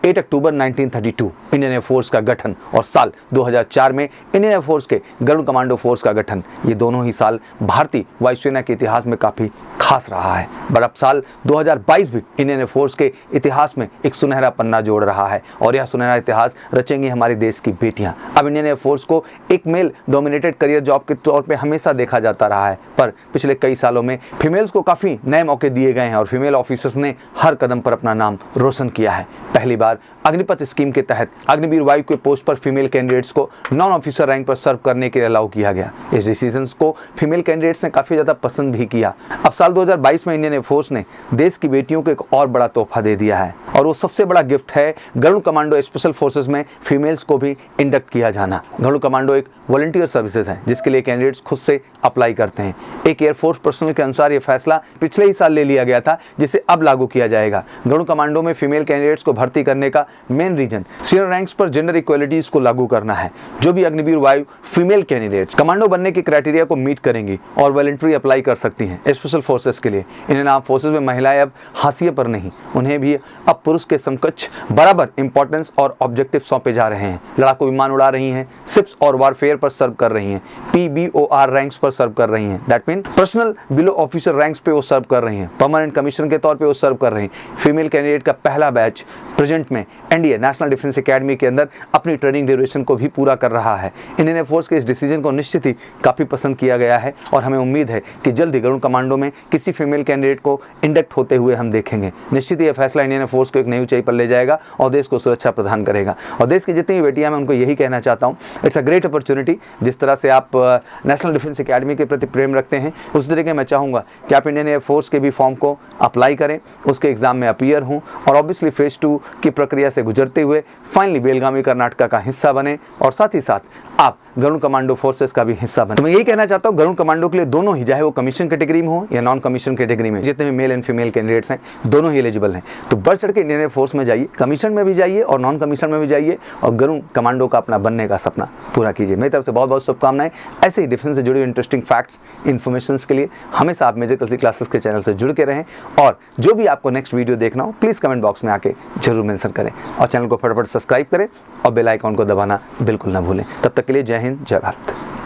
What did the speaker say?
8 अक्टूबर 1932 Indian air force का गठन और साल 2004 में इंडियन एयरफोर्स के गरुड़ कमांडो फोर्स का गठन, ये दोनों ही साल भारतीय वायुसेना के इतिहास में काफ़ी खास रहा है। पर अब साल 2022 भी इंडियन एयरफोर्स के इतिहास में एक सुनहरा पन्ना जोड़ रहा है और यह सुनहरा इतिहास रचेंगी हमारे देश की बेटियां। अब इंडियन एयरफोर्स को एक मेल डोमिनेटेड करियर जॉब के तौर पे हमेशा देखा जाता रहा है, पर पिछले कई सालों में फीमेल्स को काफ़ी नए मौके दिए गए हैं और फीमेल ऑफिसर्स ने हर कदम पर अपना नाम रोशन किया है। पहली बार अग्निपथ स्कीम के तहत अग्निवीर वायु के पोस्ट पर फीमेल कैंडिडेट्स को नॉन ऑफिसर रैंक पर सर्व करने के लिए अलाउ किया गया। इस डिसीजन को फीमेल कैंडिडेट्स ने काफ़ी ज़्यादा पसंद भी किया। अब साल 2022 में इंडियन एयरफोर्स ने देश की बेटियों को एक और बड़ा तोहफा दे दिया है और वो सबसे बड़ा गिफ्ट है गरुड़ कमांडो स्पेशल फोर्सेज में फीमेल्स को भी इंडक्ट किया जाना। गरुड़ कमांडो एक वॉलंटियर सर्विसेज है जिसके लिए कैंडिडेट्स खुद से अप्लाई करते हैं। एक एयरफोर्स पर्सनल के अनुसार ये फैसला पिछले ही साल ले लिया गया था, जिसे अब लागू किया जाएगा। गरुड़ कमांडो में फीमेल कैंडिडेट्स को भर्ती करने का मेन रीजन सीनियर रैंक्स पर जेंडर इक्वलिटीज को लागू करना है। जो भी अग्निवीर वायु फीमेल कैंडिडेट्स कमांडो बनने की क्राइटेरिया को मीट करेंगी और वॉलंटरी अप्लाई कर सकती हैं स्पेशल फोर्सेस के लिए। इंडियन आर्म फोर्सेस में महिलाएं अब हाशिए पर नहीं, उन्हें भी अब पुरुष के समकक्ष बराबर इंपॉर्टेंस और ऑब्जेक्टिव सौंपे जा रहे हैं। लड़ाकू विमान उड़ा रही हैं, शिप्स और वारफेयर पर सर्व कर रही हैं, PBOR रैंक्स पर सर्व कर रही हैं, that mean personal below officer ranks पे वो सर्व कर रही हैं, परमानेंट कमीशन के तौर पे वो सर्व कर रही हैं। फीमेल कैंडिडेट का पहला बैच प्रेजेंट में NDA नेशनल डिफेंस एकेडमी के अंदर अपनी ट्रेनिंग ड्यूरेशन को भी पूरा कर रहा है। इंडियन एयरफोर्स के इस डिसीजन को निश्चित ही काफ़ी पसंद किया गया है और हमें उम्मीद है कि जल्द ही गरुड़ कमांडो में किसी फीमेल कैंडिडेट को इंडक्ट होते हुए हम देखेंगे। निश्चित ही यह फैसला इंडियन एयरफोर्स को एक नई ऊंचाई पर ले जाएगा और देश को सुरक्षा प्रदान करेगा। और देश की जितनी भी बेटियां, मैं उनको यही कहना चाहता हूँ, इट्स अ ग्रेट अपॉर्चुनिटी। जिस तरह से आप नेशनल डिफेंस एकेडमी के प्रति प्रेम रखते हैं, उस तरीके मैं चाहूँगा कि आप इंडियन एयरफोर्स के भी फॉर्म को अप्लाई करें, उसके एग्जाम में अपीयर हों और ऑब्वियसली फेज 2 की प्रक्रिया से गुजरते हुए फाइनली बेलगामी कर्नाटका का हिस्सा बने और साथ ही साथ आप गरुड़ कमांडो फोर्सेस का भी हिस्सा बने। तो मैं यही कहना चाहता हूँ, गरुड़ कमांडो के लिए दोनों ही, चाहे वो कमीशन कैटेगरी में हो या नॉन कमीशन कैटेगरी में, जितने भी मेल एंड फीमेल कैंडिडेट्स हैं दोनों ही एलिजिबल हैं। तो बढ़ चढ़ के इंडियन एयरफोर्स में जाइए, कमीशन में भी जाइए और नॉन कमीशन में भी जाइए और गरुड़ कमांडो का अपना बनने का सपना पूरा कीजिए। मेरी तरफ से बहुत बहुत शुभकामनाएं। ऐसे ही डिफेंस से जुड़ी हुई इंटरेस्टिंग फैक्ट्स, इन्फॉर्मेशन के लिए हमेशा आप मेजर कल्सी क्लासेस के चैनल से जुड़ के रहें और जो भी आपको नेक्स्ट वीडियो देखना हो प्लीज़ कमेंट बॉक्स में आके जरूर मेंशन करें और चैनल को फटाफट सब्सक्राइब करें और बेल आइकॉन को दबाना बिल्कुल ना भूलें। तब तक के लिए जय हिंद, जय भारत।